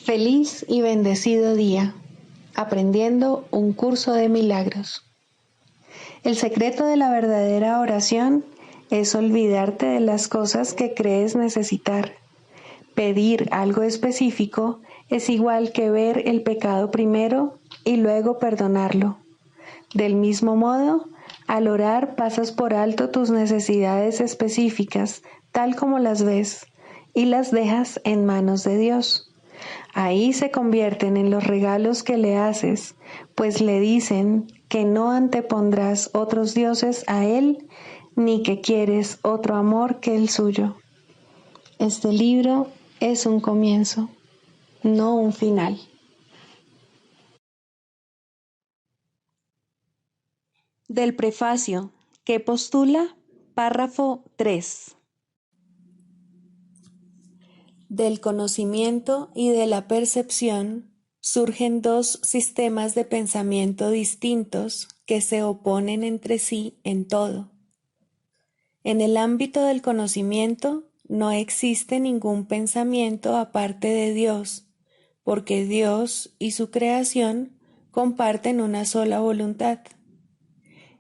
Feliz y bendecido día, aprendiendo un curso de milagros. El secreto de la verdadera oración es olvidarte de las cosas que crees necesitar. Pedir algo específico es igual que ver el pecado primero y luego perdonarlo. Del mismo modo, al orar pasas por alto tus necesidades específicas, tal como las ves, y las dejas en manos de Dios. Ahí se convierten en los regalos que le haces, pues le dicen que no antepondrás otros dioses a Él, ni que quieres otro amor que el suyo. Este libro es un comienzo, no un final. Del prefacio, que postula, párrafo 3. Del conocimiento y de la percepción surgen dos sistemas de pensamiento distintos que se oponen entre sí en todo. En el ámbito del conocimiento no existe ningún pensamiento aparte de Dios, porque Dios y su creación comparten una sola voluntad.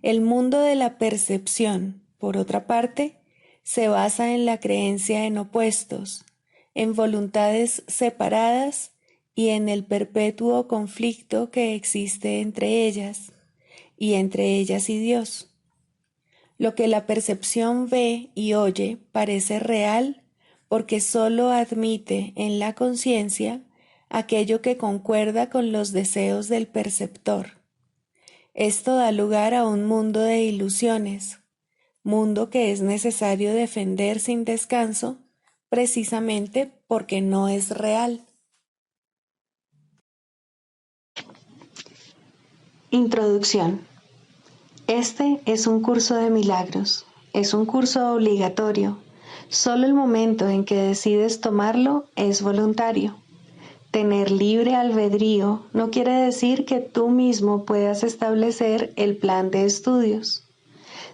El mundo de la percepción, por otra parte, se basa en la creencia en opuestos, en voluntades separadas y en el perpetuo conflicto que existe entre ellas y Dios. Lo que la percepción ve y oye parece real porque sólo admite en la conciencia aquello que concuerda con los deseos del perceptor. Esto da lugar a un mundo de ilusiones, mundo que es necesario defender sin descanso, precisamente porque no es real. Introducción. Este es un curso de milagros, es un curso obligatorio. Solo el momento en que decides tomarlo es voluntario. Tener libre albedrío no quiere decir que tú mismo puedas establecer el plan de estudios.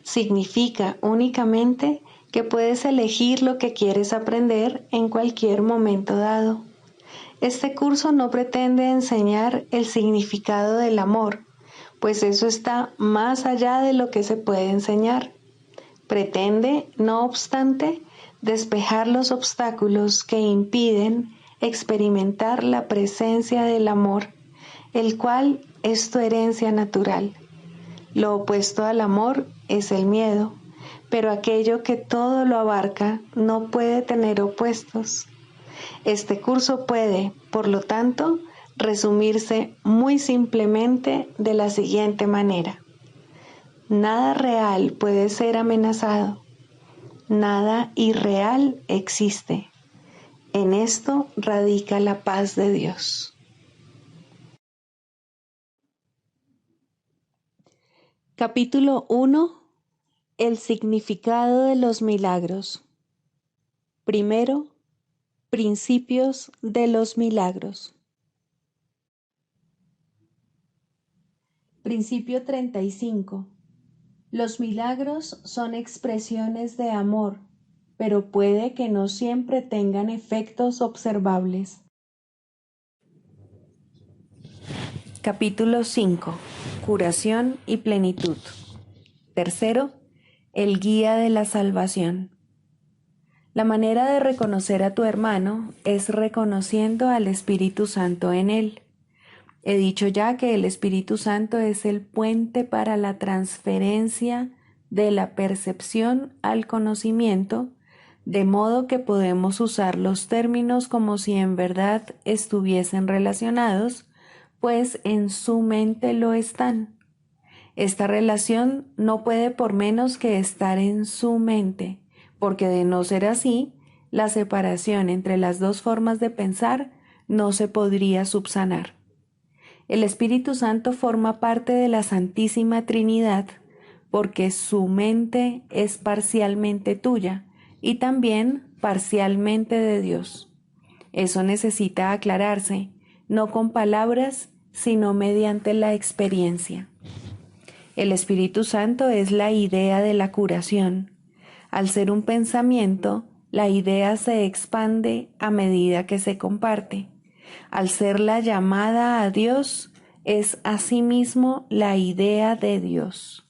Significa únicamente que puedes elegir lo que quieres aprender en cualquier momento dado. Este curso no pretende enseñar el significado del amor, pues eso está más allá de lo que se puede enseñar. Pretende, no obstante, despejar los obstáculos que impiden experimentar la presencia del amor, el cual es tu herencia natural. Lo opuesto al amor es el miedo, pero aquello que todo lo abarca no puede tener opuestos. Este curso puede, por lo tanto, resumirse muy simplemente de la siguiente manera. Nada real puede ser amenazado. Nada irreal existe. En esto radica la paz de Dios. Capítulo 1. El significado de los milagros. Primero, principios de los milagros. Principio 35. Los milagros son expresiones de amor, pero puede que no siempre tengan efectos observables. Capítulo 5. Curación y plenitud. Tercero, el guía de la salvación. La manera de reconocer a tu hermano es reconociendo al Espíritu Santo en él. He dicho ya que el Espíritu Santo es el puente para la transferencia de la percepción al conocimiento, de modo que podemos usar los términos como si en verdad estuviesen relacionados, pues en su mente lo están. Esta relación no puede por menos que estar en su mente, porque de no ser así, la separación entre las dos formas de pensar no se podría subsanar. El Espíritu Santo forma parte de la Santísima Trinidad, porque su mente es parcialmente tuya y también parcialmente de Dios. Eso necesita aclararse, no con palabras, sino mediante la experiencia. El Espíritu Santo es la idea de la curación. Al ser un pensamiento, la idea se expande a medida que se comparte. Al ser la llamada a Dios, es asimismo la idea de Dios.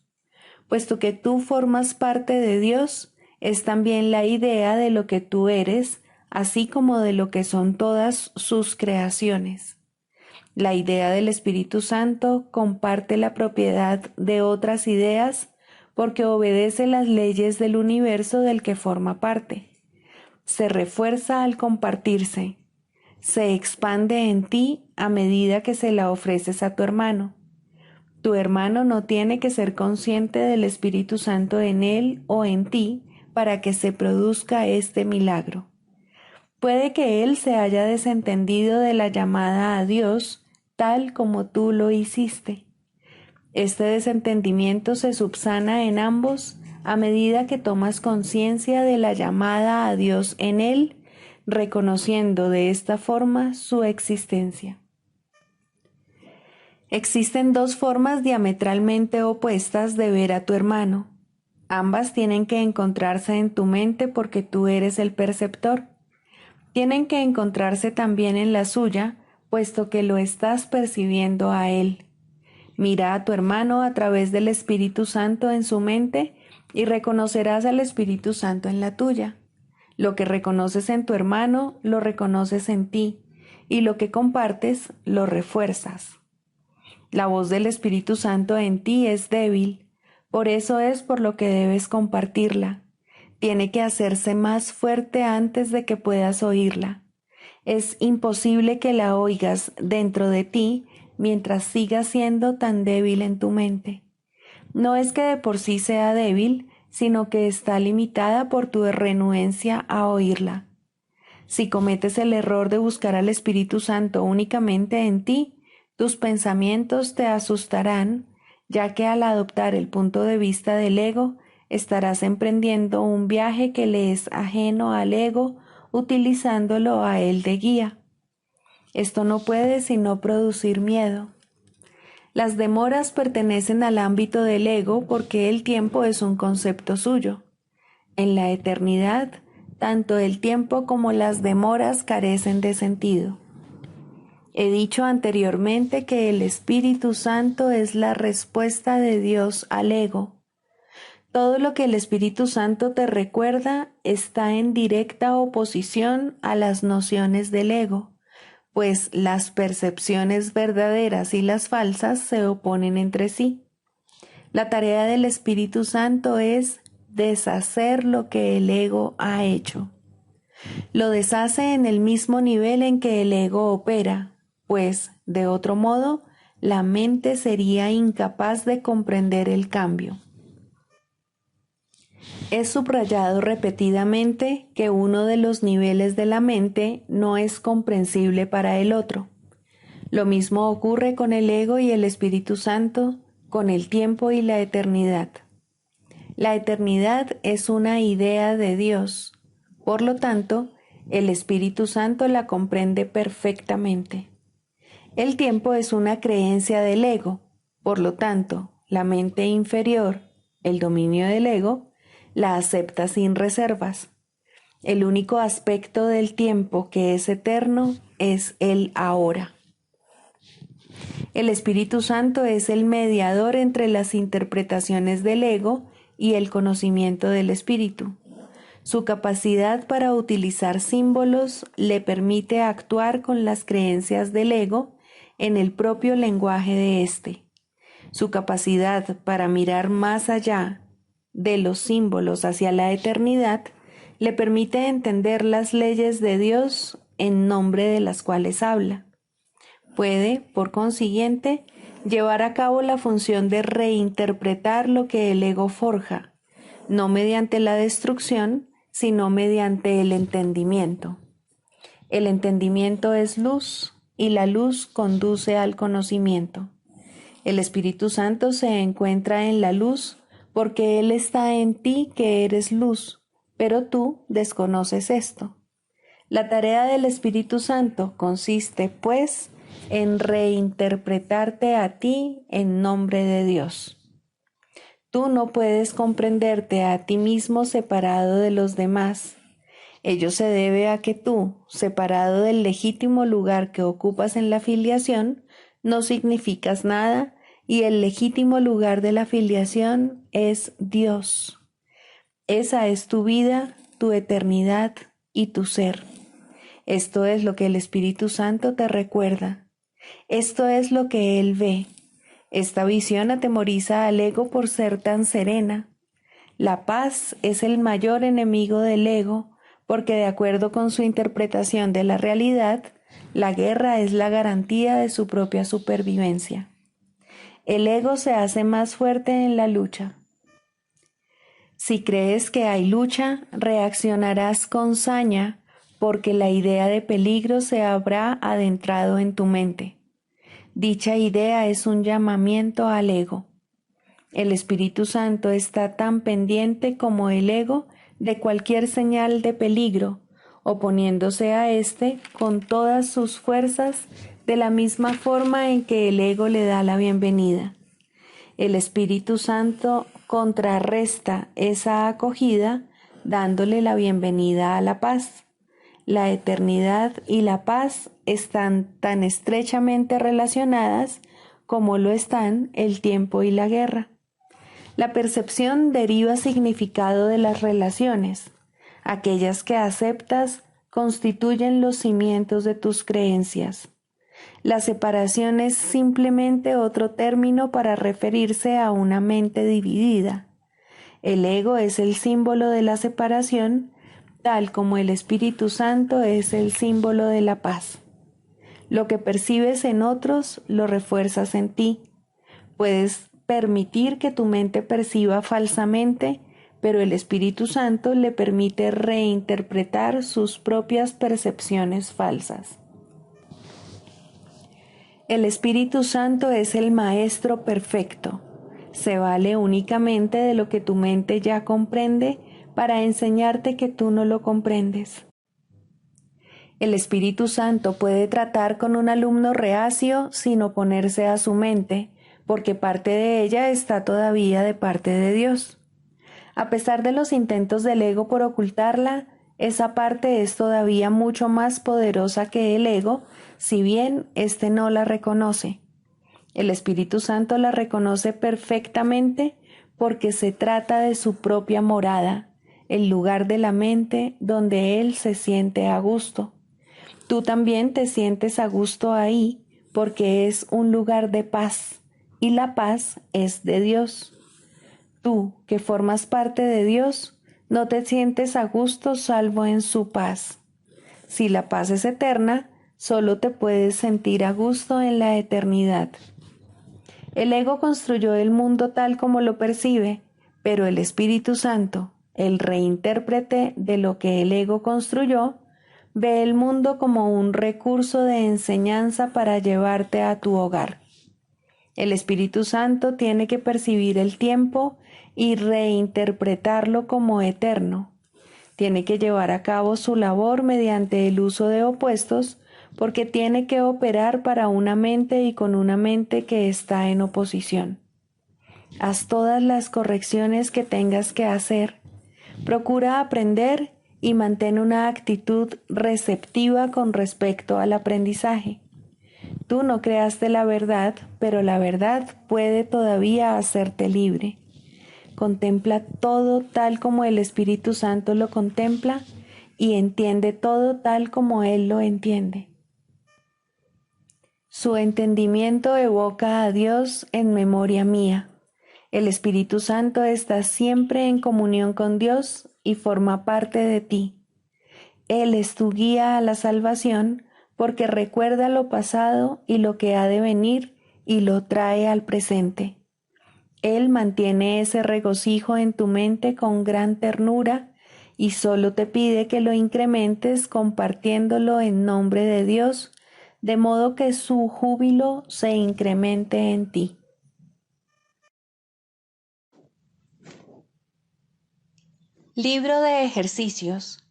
Puesto que tú formas parte de Dios, es también la idea de lo que tú eres, así como de lo que son todas sus creaciones. La idea del Espíritu Santo comparte la propiedad de otras ideas porque obedece las leyes del universo del que forma parte. Se refuerza al compartirse. Se expande en ti a medida que se la ofreces a tu hermano. Tu hermano no tiene que ser consciente del Espíritu Santo en él o en ti para que se produzca este milagro. Puede que él se haya desentendido de la llamada a Dios tal como tú lo hiciste. Este desentendimiento se subsana en ambos a medida que tomas conciencia de la llamada a Dios en él, reconociendo de esta forma su existencia. Existen dos formas diametralmente opuestas de ver a tu hermano. Ambas tienen que encontrarse en tu mente porque tú eres el perceptor. Tienen que encontrarse también en la suya, puesto que lo estás percibiendo a él. Mira a tu hermano a través del Espíritu Santo en su mente y reconocerás al Espíritu Santo en la tuya. Lo que reconoces en tu hermano, lo reconoces en ti, y lo que compartes, lo refuerzas. La voz del Espíritu Santo en ti es débil, por eso es por lo que debes compartirla. Tiene que hacerse más fuerte antes de que puedas oírla. Es imposible que la oigas dentro de ti mientras sigas siendo tan débil en tu mente. No es que de por sí sea débil, sino que está limitada por tu renuencia a oírla. Si cometes el error de buscar al Espíritu Santo únicamente en ti, tus pensamientos te asustarán, ya que al adoptar el punto de vista del ego, estarás emprendiendo un viaje que le es ajeno al ego, utilizándolo a él de guía. Esto no puede sino producir miedo. Las demoras pertenecen al ámbito del ego porque el tiempo es un concepto suyo. En la eternidad, tanto el tiempo como las demoras carecen de sentido. He dicho anteriormente que el Espíritu Santo es la respuesta de Dios al ego. Todo lo que el Espíritu Santo te recuerda está en directa oposición a las nociones del ego, pues las percepciones verdaderas y las falsas se oponen entre sí. La tarea del Espíritu Santo es deshacer lo que el ego ha hecho. Lo deshace en el mismo nivel en que el ego opera, pues, de otro modo, la mente sería incapaz de comprender el cambio. Es subrayado repetidamente que uno de los niveles de la mente no es comprensible para el otro. Lo mismo ocurre con el ego y el Espíritu Santo, con el tiempo y la eternidad. La eternidad es una idea de Dios, por lo tanto, el Espíritu Santo la comprende perfectamente. El tiempo es una creencia del ego, por lo tanto, la mente inferior, el dominio del ego, la acepta sin reservas. El único aspecto del tiempo que es eterno es el ahora. El Espíritu Santo es el mediador entre las interpretaciones del ego y el conocimiento del Espíritu. Su capacidad para utilizar símbolos le permite actuar con las creencias del ego en el propio lenguaje de éste. Su capacidad para mirar más allá de los símbolos hacia la eternidad le permite entender las leyes de Dios en nombre de las cuales habla. Puede, por consiguiente, llevar a cabo la función de reinterpretar lo que el ego forja, no mediante la destrucción, sino mediante el entendimiento. El entendimiento es luz y la luz conduce al conocimiento. El Espíritu Santo se encuentra en la luz porque Él está en ti que eres luz, pero tú desconoces esto. La tarea del Espíritu Santo consiste, pues, en reinterpretarte a ti en nombre de Dios. Tú no puedes comprenderte a ti mismo separado de los demás. Ello se debe a que tú, separado del legítimo lugar que ocupas en la filiación, no significas nada y el legítimo lugar de la filiación es Dios. Esa es tu vida, tu eternidad y tu ser. Esto es lo que el Espíritu Santo te recuerda. Esto es lo que Él ve. Esta visión atemoriza al ego por ser tan serena. La paz es el mayor enemigo del ego, porque de acuerdo con su interpretación de la realidad, la guerra es la garantía de su propia supervivencia. El ego se hace más fuerte en la lucha. Si crees que hay lucha, reaccionarás con saña, porque la idea de peligro se habrá adentrado en tu mente. Dicha idea es un llamamiento al ego. El Espíritu Santo está tan pendiente como el ego de cualquier señal de peligro, oponiéndose a éste con todas sus fuerzas de la misma forma en que el ego le da la bienvenida. El Espíritu Santo contrarresta esa acogida dándole la bienvenida a la paz. La eternidad y la paz están tan estrechamente relacionadas como lo están el tiempo y la guerra. La percepción deriva significado de las relaciones. Aquellas que aceptas constituyen los cimientos de tus creencias. La separación es simplemente otro término para referirse a una mente dividida. El ego es el símbolo de la separación, tal como el Espíritu Santo es el símbolo de la paz. Lo que percibes en otros lo refuerzas en ti. Puedes permitir que tu mente perciba falsamente, pero el Espíritu Santo le permite reinterpretar sus propias percepciones falsas. El Espíritu Santo es el Maestro perfecto. Se vale únicamente de lo que tu mente ya comprende para enseñarte que tú no lo comprendes. El Espíritu Santo puede tratar con un alumno reacio sin oponerse a su mente, porque parte de ella está todavía de parte de Dios. A pesar de los intentos del ego por ocultarla, esa parte es todavía mucho más poderosa que el ego, si bien éste no la reconoce. El Espíritu Santo la reconoce perfectamente porque se trata de su propia morada, el lugar de la mente donde Él se siente a gusto. Tú también te sientes a gusto ahí porque es un lugar de paz y la paz es de Dios. Tú, que formas parte de Dios, no te sientes a gusto salvo en su paz. Si la paz es eterna, solo te puedes sentir a gusto en la eternidad. El ego construyó el mundo tal como lo percibe, pero el Espíritu Santo, el reintérprete de lo que el ego construyó, ve el mundo como un recurso de enseñanza para llevarte a tu hogar. El Espíritu Santo tiene que percibir el tiempo y reinterpretarlo como eterno. Tiene que llevar a cabo su labor mediante el uso de opuestos, porque tiene que operar para una mente y con una mente que está en oposición. Haz todas las correcciones que tengas que hacer. Procura aprender y mantén una actitud receptiva con respecto al aprendizaje. Tú no creaste la verdad, pero la verdad puede todavía hacerte libre. Contempla todo tal como el Espíritu Santo lo contempla y entiende todo tal como Él lo entiende. Su entendimiento evoca a Dios en memoria mía. El Espíritu Santo está siempre en comunión con Dios y forma parte de ti. Él es tu guía a la salvación porque recuerda lo pasado y lo que ha de venir y lo trae al presente. Él mantiene ese regocijo en tu mente con gran ternura y solo te pide que lo incrementes compartiéndolo en nombre de Dios, de modo que su júbilo se incremente en ti. Libro de ejercicios.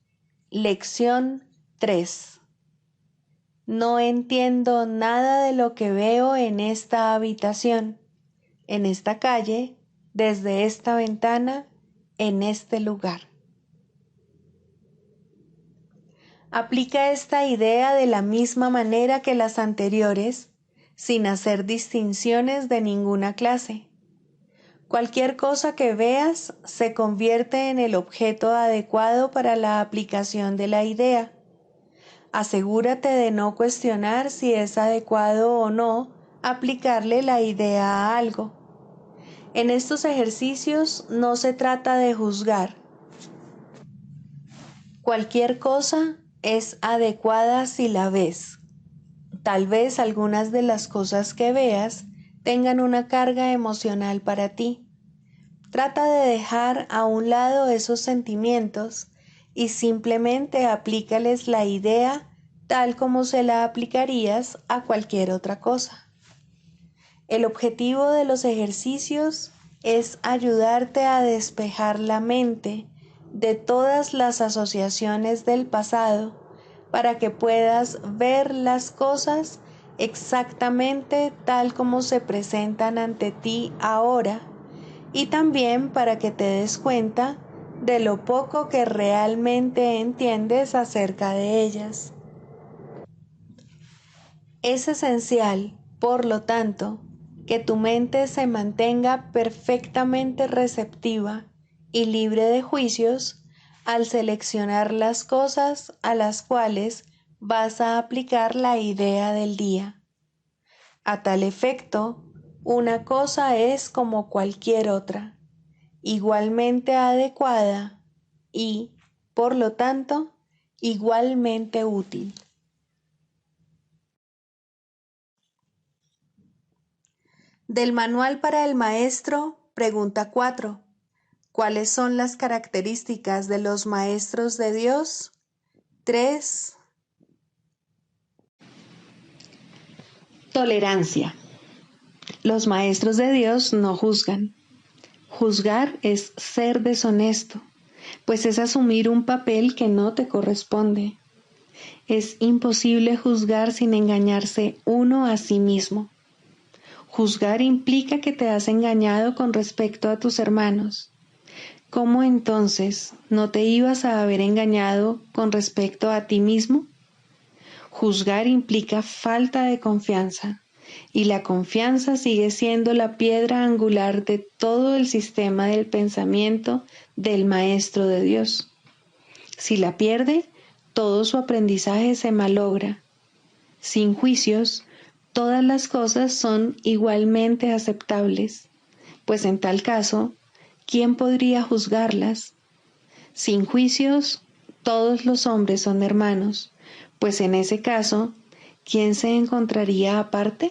Lección 3. No entiendo nada de lo que veo en esta habitación, en esta calle, desde esta ventana, en este lugar. Aplica esta idea de la misma manera que las anteriores, sin hacer distinciones de ninguna clase. Cualquier cosa que veas se convierte en el objeto adecuado para la aplicación de la idea. Asegúrate de no cuestionar si es adecuado o no aplicarle la idea a algo. En estos ejercicios no se trata de juzgar. Cualquier cosa es adecuada si la ves. Tal vez algunas de las cosas que veas tengan una carga emocional para ti. Trata de dejar a un lado esos sentimientos y simplemente aplícales la idea tal como se la aplicarías a cualquier otra cosa. El objetivo de los ejercicios es ayudarte a despejar la mente de todas las asociaciones del pasado para que puedas ver las cosas exactamente tal como se presentan ante ti ahora, y también para que te des cuenta de lo poco que realmente entiendes acerca de ellas. Es esencial, por lo tanto, que tu mente se mantenga perfectamente receptiva y libre de juicios al seleccionar las cosas a las cuales vas a aplicar la idea del día. A tal efecto, una cosa es como cualquier otra, igualmente adecuada y, por lo tanto, igualmente útil. Del Manual para el Maestro, pregunta 4. ¿Cuáles son las características de los maestros de Dios? 3. Tolerancia. Los maestros de Dios no juzgan. Juzgar es ser deshonesto, pues es asumir un papel que no te corresponde. Es imposible juzgar sin engañarse uno a sí mismo. Juzgar implica que te has engañado con respecto a tus hermanos. ¿Cómo entonces no te ibas a haber engañado con respecto a ti mismo? Juzgar implica falta de confianza, y la confianza sigue siendo la piedra angular de todo el sistema del pensamiento del Maestro de Dios. Si la pierde, todo su aprendizaje se malogra. Sin juicios, todas las cosas son igualmente aceptables, pues en tal caso, ¿quién podría juzgarlas? Sin juicios, todos los hombres son hermanos, pues en ese caso, ¿quién se encontraría aparte?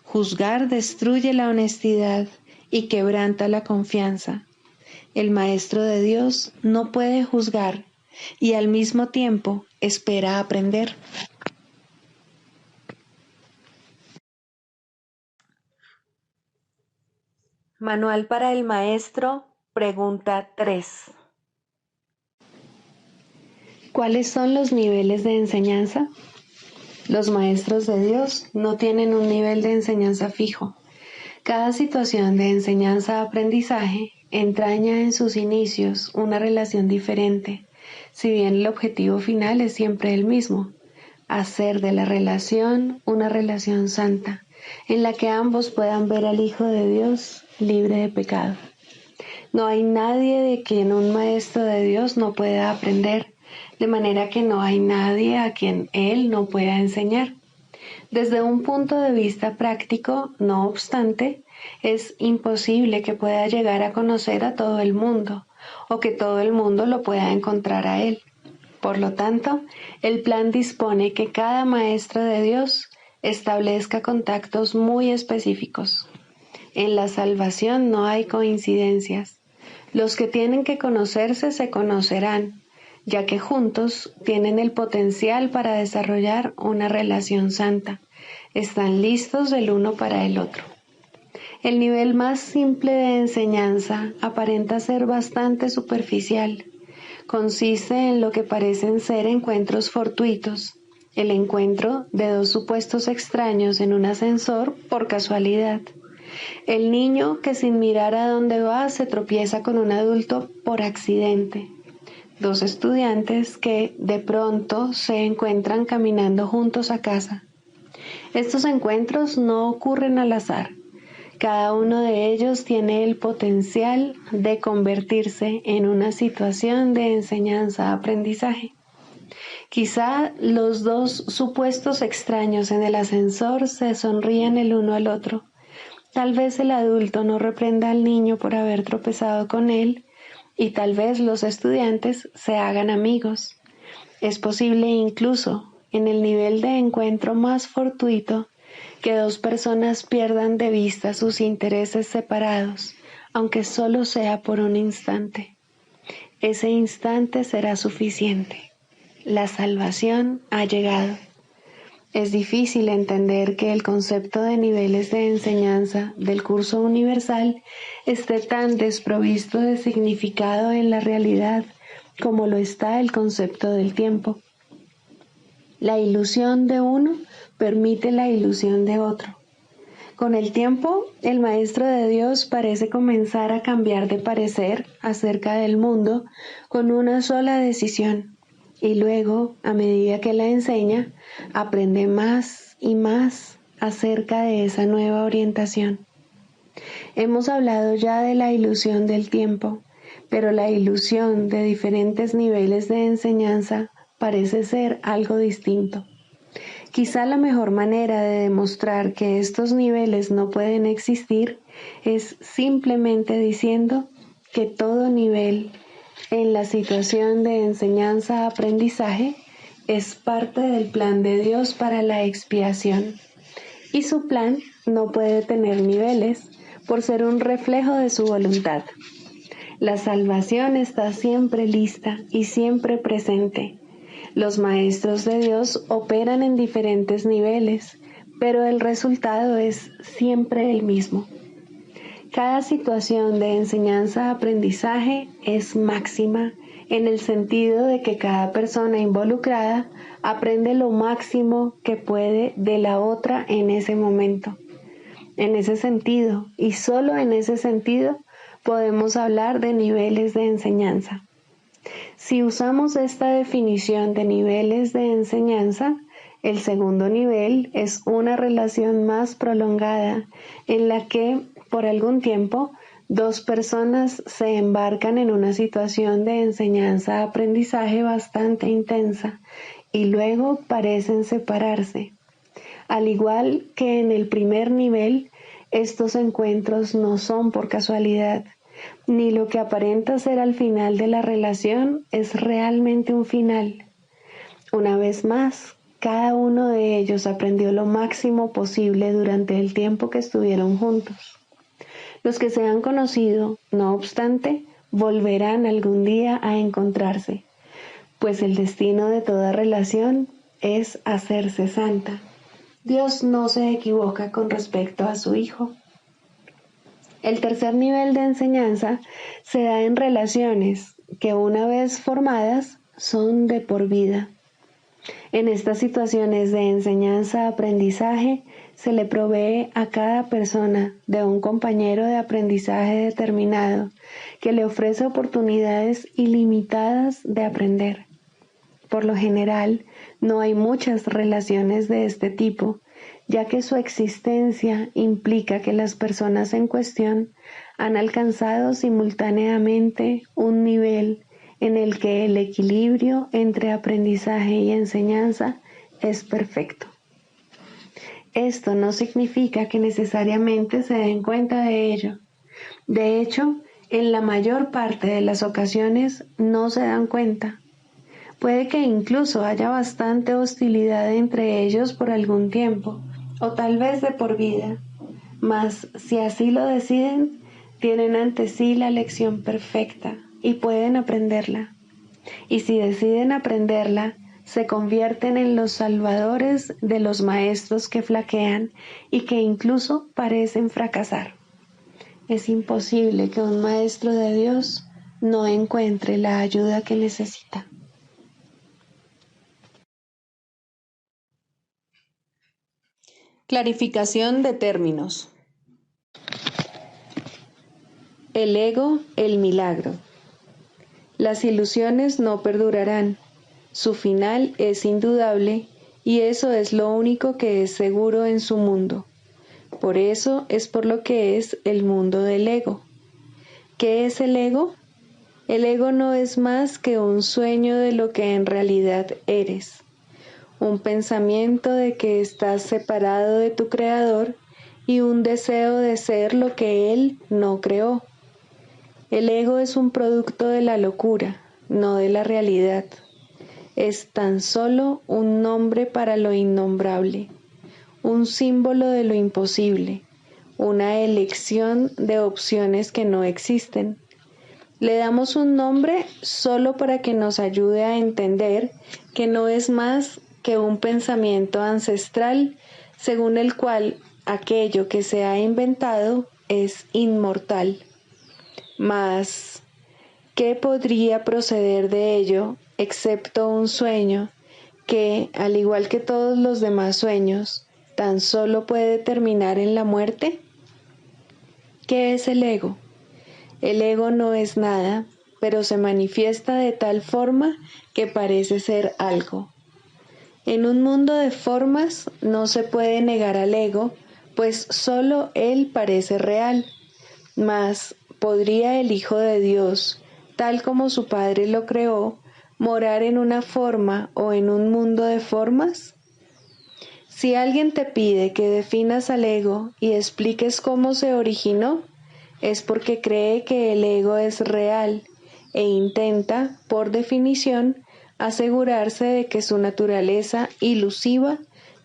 Juzgar destruye la honestidad y quebranta la confianza. El Maestro de Dios no puede juzgar y al mismo tiempo espera aprender. Manual para el Maestro, pregunta 3. ¿Cuáles son los niveles de enseñanza? Los maestros de Dios no tienen un nivel de enseñanza fijo. Cada situación de enseñanza-aprendizaje entraña en sus inicios una relación diferente, si bien el objetivo final es siempre el mismo: hacer de la relación una relación santa, en la que ambos puedan ver al Hijo de Dios libre de pecado. No hay nadie de quien un maestro de Dios no pueda aprender, de manera que no hay nadie a quien Él no pueda enseñar. Desde un punto de vista práctico, no obstante, es imposible que pueda llegar a conocer a todo el mundo, o que todo el mundo lo pueda encontrar a Él. Por lo tanto, el plan dispone que cada maestro de Dios establezca contactos muy específicos. En la salvación no hay coincidencias. Los que tienen que conocerse se conocerán, ya que juntos tienen el potencial para desarrollar una relación santa. Están listos el uno para el otro. El nivel más simple de enseñanza aparenta ser bastante superficial. Consiste en lo que parecen ser encuentros fortuitos, el encuentro de dos supuestos extraños en un ascensor por casualidad. El niño que sin mirar a dónde va se tropieza con un adulto por accidente. dos estudiantes que de pronto se encuentran caminando juntos a casa. Estos encuentros no ocurren al azar. Cada uno de ellos tiene el potencial de convertirse en una situación de enseñanza-aprendizaje. Quizá los dos supuestos extraños en el ascensor se sonrían el uno al otro. Tal vez el adulto no reprenda al niño por haber tropezado con él, y tal vez los estudiantes se hagan amigos. Es posible incluso, en el nivel de encuentro más fortuito, que dos personas pierdan de vista sus intereses separados, aunque solo sea por un instante. Ese instante será suficiente. La salvación ha llegado. Es difícil entender que el concepto de niveles de enseñanza del curso universal esté tan desprovisto de significado en la realidad como lo está el concepto del tiempo. La ilusión de uno permite la ilusión de otro. Con el tiempo, el Maestro de Dios parece comenzar a cambiar de parecer acerca del mundo con una sola decisión. Y luego, a medida que la enseña, aprende más y más acerca de esa nueva orientación. Hemos hablado ya de la ilusión del tiempo, pero la ilusión de diferentes niveles de enseñanza parece ser algo distinto. Quizá la mejor manera de demostrar que estos niveles no pueden existir es simplemente diciendo que todo nivel en la situación de enseñanza-aprendizaje es parte del plan de Dios para la expiación, y su plan no puede tener niveles por ser un reflejo de su voluntad. La salvación está siempre lista y siempre presente. Los maestros de Dios operan en diferentes niveles, pero el resultado es siempre el mismo. Cada situación de enseñanza-aprendizaje es máxima en el sentido de que cada persona involucrada aprende lo máximo que puede de la otra en ese momento. En ese sentido, y solo en ese sentido, podemos hablar de niveles de enseñanza. Si usamos esta definición de niveles de enseñanza, el segundo nivel es una relación más prolongada en la que, por algún tiempo, dos personas se embarcan en una situación de enseñanza-aprendizaje bastante intensa y luego parecen separarse. Al igual que en el primer nivel, estos encuentros no son por casualidad, ni lo que aparenta ser al final de la relación es realmente un final. Una vez más, cada uno de ellos aprendió lo máximo posible durante el tiempo que estuvieron juntos. Los que se han conocido, no obstante, volverán algún día a encontrarse, pues el destino de toda relación es hacerse santa. Dios no se equivoca con respecto a su Hijo. El tercer nivel de enseñanza se da en relaciones que, una vez formadas, son de por vida. En estas situaciones de enseñanza-aprendizaje se le provee a cada persona de un compañero de aprendizaje determinado que le ofrece oportunidades ilimitadas de aprender. Por lo general, no hay muchas relaciones de este tipo, ya que su existencia implica que las personas en cuestión han alcanzado simultáneamente un nivel en el que el equilibrio entre aprendizaje y enseñanza es perfecto. Esto no significa que necesariamente se den cuenta de ello. De hecho, en la mayor parte de las ocasiones no se dan cuenta. Puede que incluso haya bastante hostilidad entre ellos por algún tiempo, o tal vez de por vida, mas si así lo deciden, tienen ante sí la lección perfecta y pueden aprenderla. Y si deciden aprenderla, se convierten en los salvadores de los maestros que flaquean y que incluso parecen fracasar. Es imposible que un maestro de Dios no encuentre la ayuda que necesita. Clarificación de términos. El ego, el milagro. Las ilusiones no perdurarán. Su final es indudable y eso es lo único que es seguro en su mundo. Por eso es por lo que es el mundo del ego. ¿Qué es el ego? El ego no es más que un sueño de lo que en realidad eres, un pensamiento de que estás separado de tu creador y un deseo de ser lo que él no creó. El ego es un producto de la locura, no de la realidad. Es tan solo un nombre para lo innombrable, un símbolo de lo imposible, una elección de opciones que no existen. Le damos un nombre solo para que nos ayude a entender que no es más que un pensamiento ancestral según el cual aquello que se ha inventado es inmortal. Mas, ¿qué podría proceder de ello excepto un sueño que, al igual que todos los demás sueños, tan solo puede terminar en la muerte? ¿Qué es el ego? El ego no es nada, pero se manifiesta de tal forma que parece ser algo. En un mundo de formas no se puede negar al ego, pues solo él parece real. Mas, ¿podría el Hijo de Dios, tal como su Padre lo creó, morar en una forma o en un mundo de formas? Si alguien te pide que definas al ego y expliques cómo se originó, es porque cree que el ego es real e intenta, por definición, asegurarse de que su naturaleza ilusiva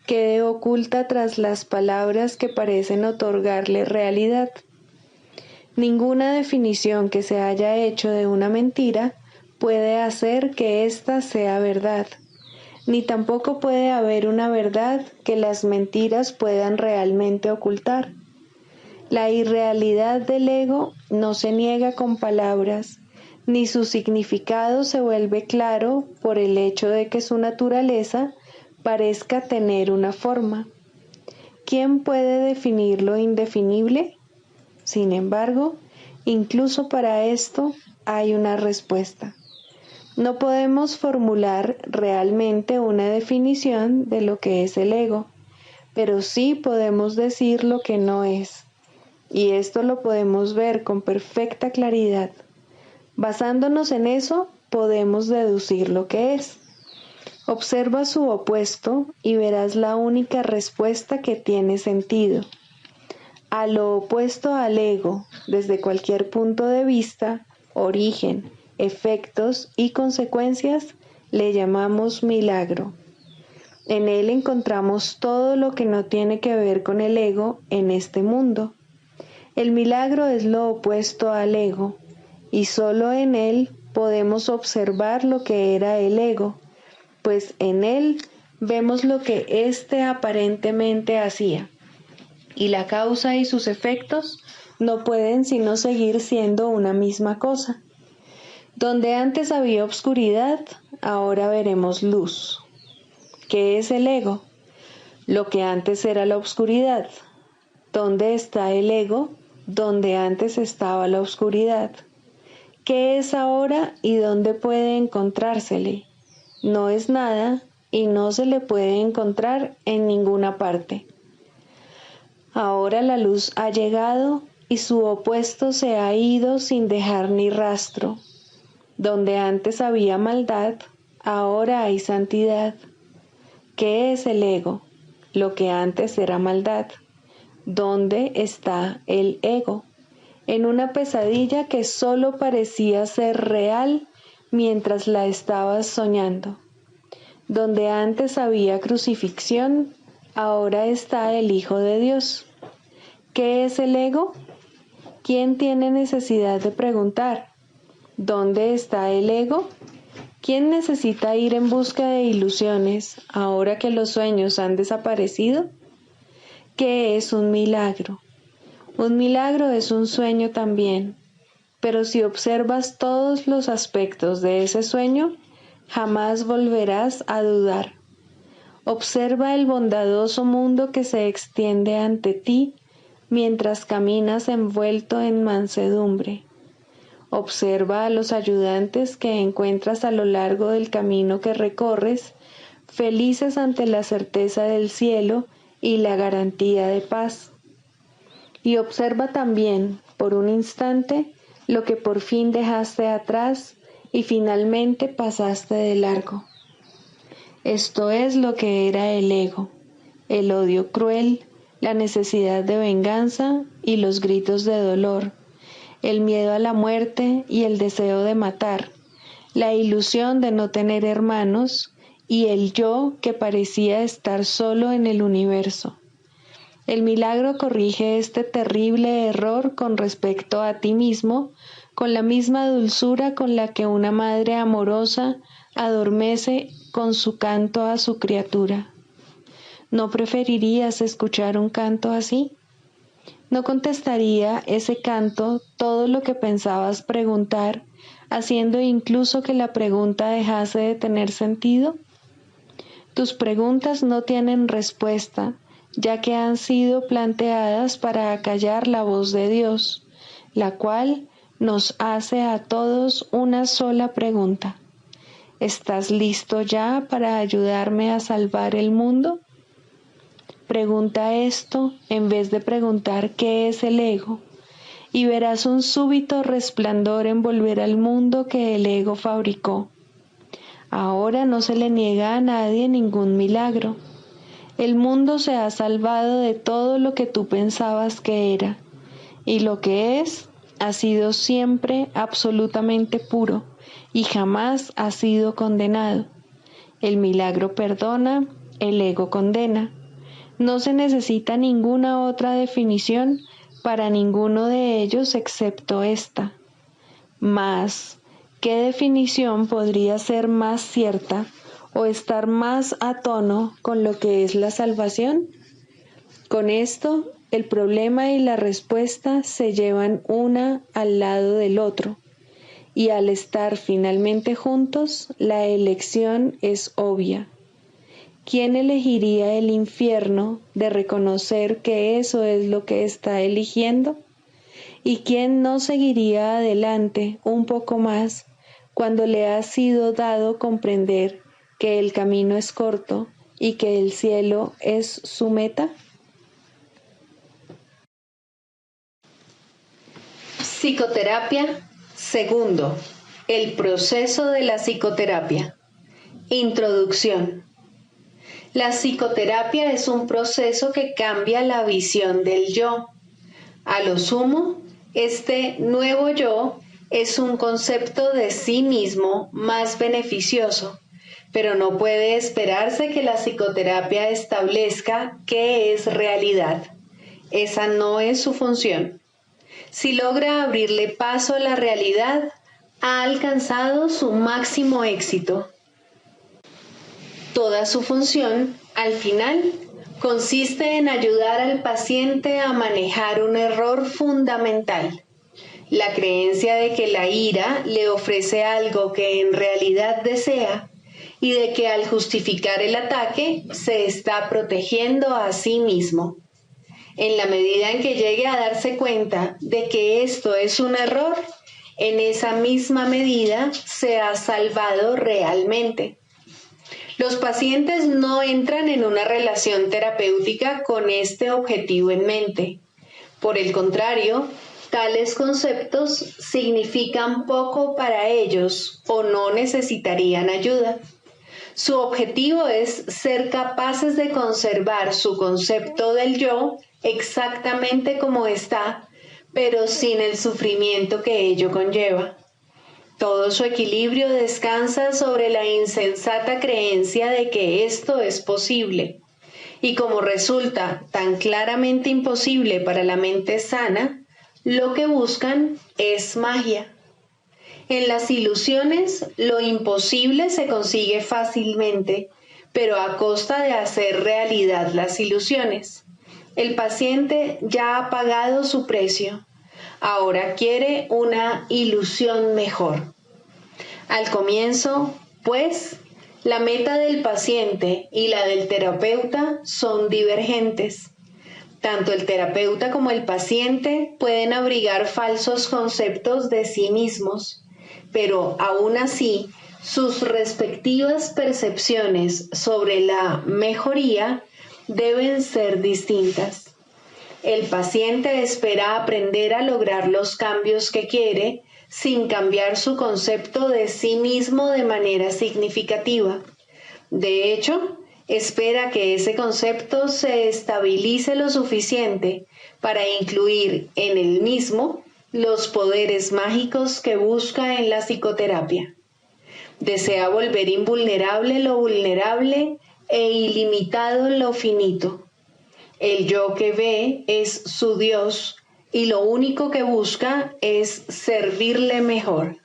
quede oculta tras las palabras que parecen otorgarle realidad. Ninguna definición que se haya hecho de una mentira puede hacer que ésta sea verdad, ni tampoco puede haber una verdad que las mentiras puedan realmente ocultar. La irrealidad del ego no se niega con palabras, ni su significado se vuelve claro por el hecho de que su naturaleza parezca tener una forma. ¿Quién puede definir lo indefinible? Sin embargo, incluso para esto hay una respuesta. No podemos formular realmente una definición de lo que es el ego, pero sí podemos decir lo que no es. Y esto lo podemos ver con perfecta claridad. Basándonos en eso, podemos deducir lo que es. Observa su opuesto y verás la única respuesta que tiene sentido. A lo opuesto al ego, desde cualquier punto de vista, origen, efectos y consecuencias, le llamamos milagro. En él encontramos todo lo que no tiene que ver con el ego en este mundo. El milagro es lo opuesto al ego, y solo en él podemos observar lo que era el ego, pues en él vemos lo que éste aparentemente hacía, y la causa y sus efectos no pueden sino seguir siendo una misma cosa. Donde antes había obscuridad, ahora veremos luz. ¿Qué es el ego? Lo que antes era la obscuridad. ¿Dónde está el ego? Donde antes estaba la oscuridad. ¿Qué es ahora y dónde puede encontrársele? No es nada y no se le puede encontrar en ninguna parte. Ahora la luz ha llegado y su opuesto se ha ido sin dejar ni rastro. Donde antes había maldad, ahora hay santidad. ¿Qué es el ego? Lo que antes era maldad. ¿Dónde está el ego? En una pesadilla que solo parecía ser real mientras la estabas soñando. Donde antes había crucifixión, ahora está el Hijo de Dios. ¿Qué es el ego? ¿Quién tiene necesidad de preguntar? ¿Dónde está el ego? ¿Quién necesita ir en busca de ilusiones ahora que los sueños han desaparecido? ¿Qué es un milagro? Un milagro es un sueño también, pero si observas todos los aspectos de ese sueño, jamás volverás a dudar. Observa el bondadoso mundo que se extiende ante ti mientras caminas envuelto en mansedumbre. Observa a los ayudantes que encuentras a lo largo del camino que recorres, felices ante la certeza del cielo y la garantía de paz. Y observa también, por un instante, lo que por fin dejaste atrás y finalmente pasaste de largo. Esto es lo que era el ego, el odio cruel, la necesidad de venganza y los gritos de dolor, el miedo a la muerte y el deseo de matar, la ilusión de no tener hermanos y el yo que parecía estar solo en el universo. El milagro corrige este terrible error con respecto a ti mismo, con la misma dulzura con la que una madre amorosa adormece con su canto a su criatura. ¿No preferirías escuchar un canto así? ¿No contestaría ese canto todo lo que pensabas preguntar, haciendo incluso que la pregunta dejase de tener sentido? Tus preguntas no tienen respuesta, ya que han sido planteadas para acallar la voz de Dios, la cual nos hace a todos una sola pregunta. ¿Estás listo ya para ayudarme a salvar el mundo? Pregunta esto en vez de preguntar qué es el ego, y verás un súbito resplandor envolver al mundo que el ego fabricó. Ahora no se le niega a nadie ningún milagro. El mundo se ha salvado de todo lo que tú pensabas que era, y lo que es ha sido siempre absolutamente puro y jamás ha sido condenado. El milagro perdona, el ego condena. No se necesita ninguna otra definición para ninguno de ellos excepto esta. Mas, ¿qué definición podría ser más cierta o estar más a tono con lo que es la salvación? Con esto, el problema y la respuesta se llevan una al lado del otro, y al estar finalmente juntos, la elección es obvia. ¿Quién elegiría el infierno de reconocer que eso es lo que está eligiendo? ¿Y quién no seguiría adelante un poco más cuando le ha sido dado comprender que el camino es corto y que el cielo es su meta? Psicoterapia, segundo. El proceso de la psicoterapia. Introducción. La psicoterapia es un proceso que cambia la visión del yo. A lo sumo, este nuevo yo es un concepto de sí mismo más beneficioso, pero no puede esperarse que la psicoterapia establezca qué es realidad. Esa no es su función. Si logra abrirle paso a la realidad, ha alcanzado su máximo éxito. Toda su función, al final, consiste en ayudar al paciente a manejar un error fundamental, la creencia de que la ira le ofrece algo que en realidad desea y de que al justificar el ataque se está protegiendo a sí mismo. En la medida en que llegue a darse cuenta de que esto es un error, en esa misma medida se ha salvado realmente. Los pacientes no entran en una relación terapéutica con este objetivo en mente. Por el contrario, tales conceptos significan poco para ellos o no necesitarían ayuda. Su objetivo es ser capaces de conservar su concepto del yo exactamente como está, pero sin el sufrimiento que ello conlleva. Todo su equilibrio descansa sobre la insensata creencia de que esto es posible, y como resulta tan claramente imposible para la mente sana, lo que buscan es magia. En las ilusiones, lo imposible se consigue fácilmente, pero a costa de hacer realidad las ilusiones. El paciente ya ha pagado su precio. Ahora quiere una ilusión mejor. Al comienzo, pues, la meta del paciente y la del terapeuta son divergentes. Tanto el terapeuta como el paciente pueden abrigar falsos conceptos de sí mismos, pero aún así, sus respectivas percepciones sobre la mejoría deben ser distintas. El paciente espera aprender a lograr los cambios que quiere sin cambiar su concepto de sí mismo de manera significativa. De hecho, espera que ese concepto se estabilice lo suficiente para incluir en él mismo los poderes mágicos que busca en la psicoterapia. Desea volver invulnerable lo vulnerable e ilimitado lo finito. El yo que ve es su Dios y lo único que busca es servirle mejor.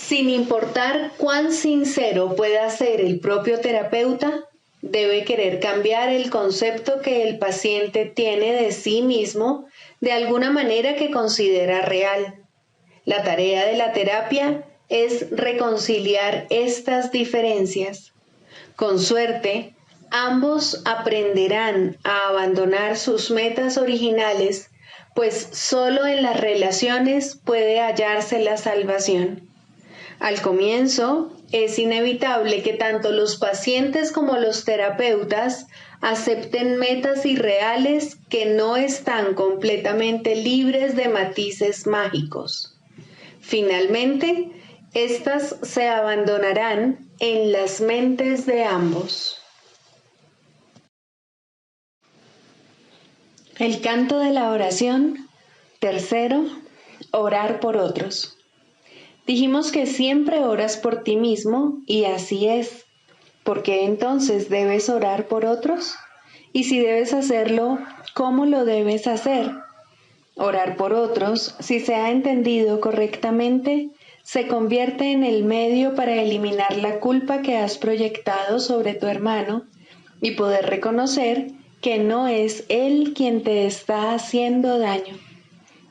Sin importar cuán sincero pueda ser el propio terapeuta, debe querer cambiar el concepto que el paciente tiene de sí mismo de alguna manera que considera real. La tarea de la terapia es reconciliar estas diferencias. Con suerte, ambos aprenderán a abandonar sus metas originales, pues solo en las relaciones puede hallarse la salvación. Al comienzo, es inevitable que tanto los pacientes como los terapeutas acepten metas irreales que no están completamente libres de matices mágicos. Finalmente, estas se abandonarán en las mentes de ambos. El canto de la oración. Tercero, orar por otros. Dijimos que siempre oras por ti mismo y así es. ¿Por qué entonces debes orar por otros? Y si debes hacerlo, ¿cómo lo debes hacer? Orar por otros, si se ha entendido correctamente, se convierte en el medio para eliminar la culpa que has proyectado sobre tu hermano y poder reconocer que no es él quien te está haciendo daño.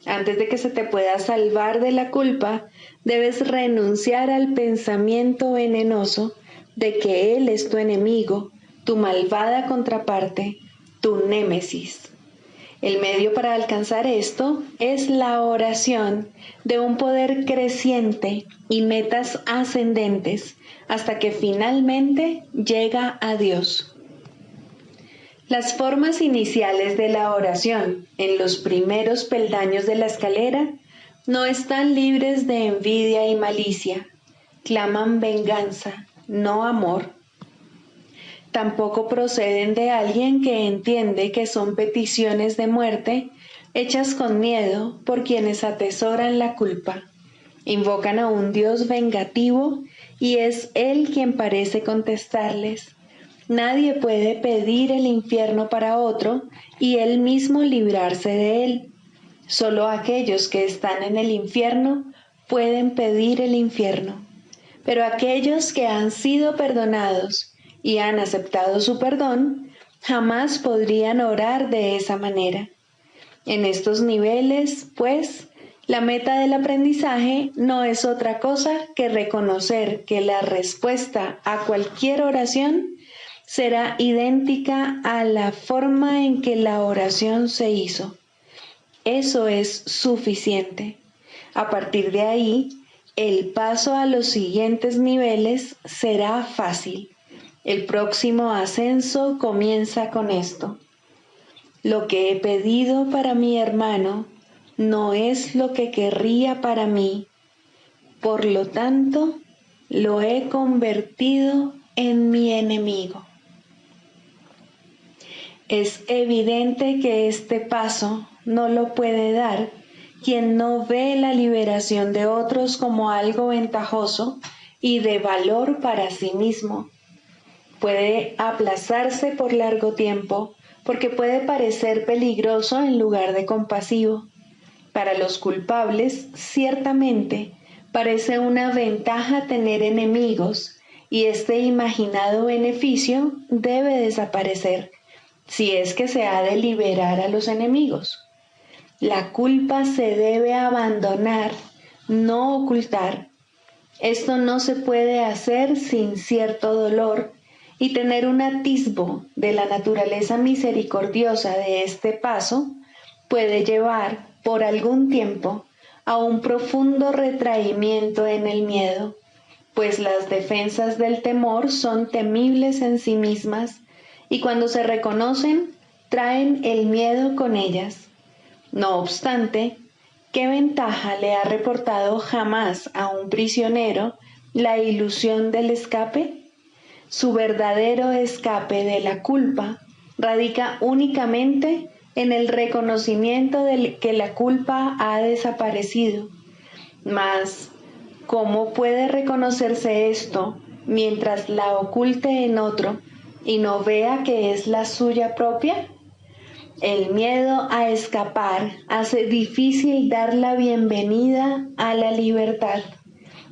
Antes de que se te pueda salvar de la culpa, debes renunciar al pensamiento venenoso de que él es tu enemigo, tu malvada contraparte, tu némesis. El medio para alcanzar esto es la oración de un poder creciente y metas ascendentes hasta que finalmente llega a Dios. Las formas iniciales de la oración en los primeros peldaños de la escalera no están libres de envidia y malicia, claman venganza, no amor. Tampoco proceden de alguien que entiende que son peticiones de muerte hechas con miedo por quienes atesoran la culpa. Invocan a un Dios vengativo y es Él quien parece contestarles. Nadie puede pedir el infierno para otro y él mismo librarse de él. Solo aquellos que están en el infierno pueden pedir el infierno. Pero aquellos que han sido perdonados y han aceptado su perdón, jamás podrían orar de esa manera. En estos niveles, pues, la meta del aprendizaje no es otra cosa que reconocer que la respuesta a cualquier oración será idéntica a la forma en que la oración se hizo. Eso es suficiente. A partir de ahí, el paso a los siguientes niveles será fácil. El próximo ascenso comienza con esto. Lo que he pedido para mi hermano no es lo que querría para mí. Por lo tanto, lo he convertido en mi enemigo. Es evidente que este paso no lo puede dar quien no ve la liberación de otros como algo ventajoso y de valor para sí mismo. Puede aplazarse por largo tiempo porque puede parecer peligroso en lugar de compasivo. Para los culpables, ciertamente, parece una ventaja tener enemigos y este imaginado beneficio debe desaparecer si es que se ha de liberar a los enemigos. La culpa se debe abandonar, no ocultar. Esto no se puede hacer sin cierto dolor y tener un atisbo de la naturaleza misericordiosa de este paso puede llevar por algún tiempo a un profundo retraimiento en el miedo, pues las defensas del temor son temibles en sí mismas y cuando se reconocen traen el miedo con ellas. No obstante, ¿qué ventaja le ha reportado jamás a un prisionero la ilusión del escape? Su verdadero escape de la culpa radica únicamente en el reconocimiento de que la culpa ha desaparecido. Mas, ¿cómo puede reconocerse esto mientras la oculte en otro y no vea que es la suya propia? El miedo a escapar hace difícil dar la bienvenida a la libertad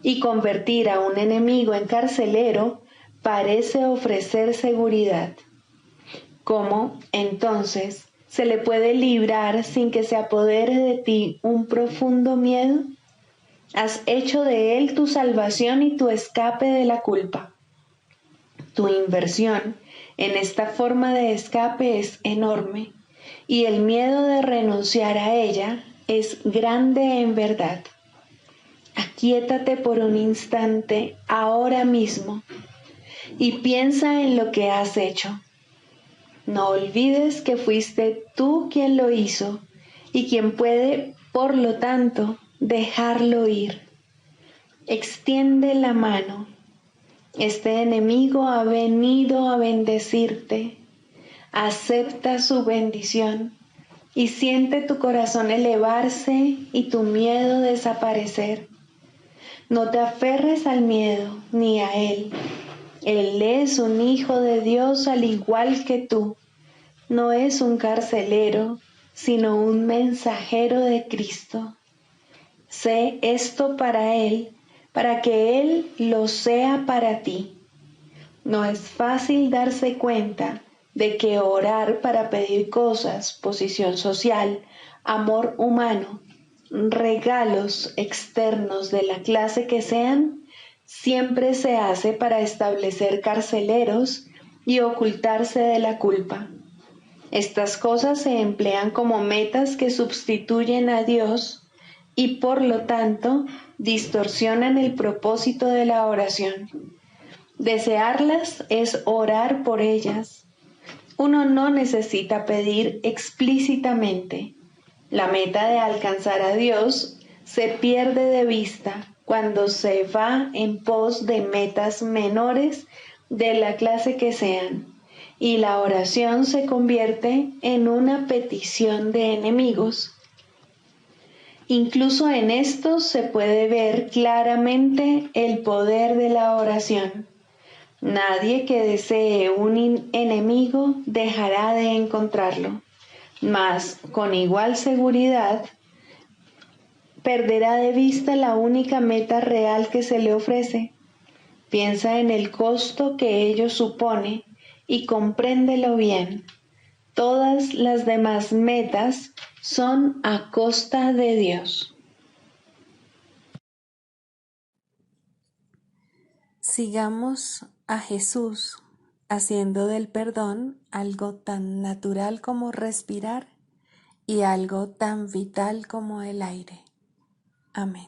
y convertir a un enemigo en carcelero parece ofrecer seguridad. ¿Cómo, entonces, se le puede librar sin que se apodere de ti un profundo miedo? Has hecho de él tu salvación y tu escape de la culpa. Tu inversión en esta forma de escape es enorme y el miedo de renunciar a ella es grande en verdad. Aquíétate por un instante ahora mismo y piensa en lo que has hecho. No olvides que fuiste tú quien lo hizo y quien puede, por lo tanto, dejarlo ir. Extiende la mano. Este enemigo ha venido a bendecirte. Acepta su bendición y siente tu corazón elevarse y tu miedo desaparecer. No te aferres al miedo ni a él. Él es un hijo de Dios al igual que tú. No es un carcelero, sino un mensajero de Cristo. Sé esto para él, para que él lo sea para ti. No es fácil darse cuenta de que orar para pedir cosas, posición social, amor humano, regalos externos de la clase que sean, siempre se hace para establecer carceleros y ocultarse de la culpa. Estas cosas se emplean como metas que sustituyen a Dios y por lo tanto distorsionan el propósito de la oración. Desearlas es orar por ellas. Uno no necesita pedir explícitamente. La meta de alcanzar a Dios se pierde de vista cuando se va en pos de metas menores de la clase que sean, y la oración se convierte en una petición de enemigos. Incluso en esto se puede ver claramente el poder de la oración. Nadie que desee un enemigo dejará de encontrarlo, mas con igual seguridad perderá de vista la única meta real que se le ofrece. Piensa en el costo que ello supone y compréndelo bien. Todas las demás metas son a costa de Dios. Sigamos a Jesús haciendo del perdón algo tan natural como respirar y algo tan vital como el aire. Amén.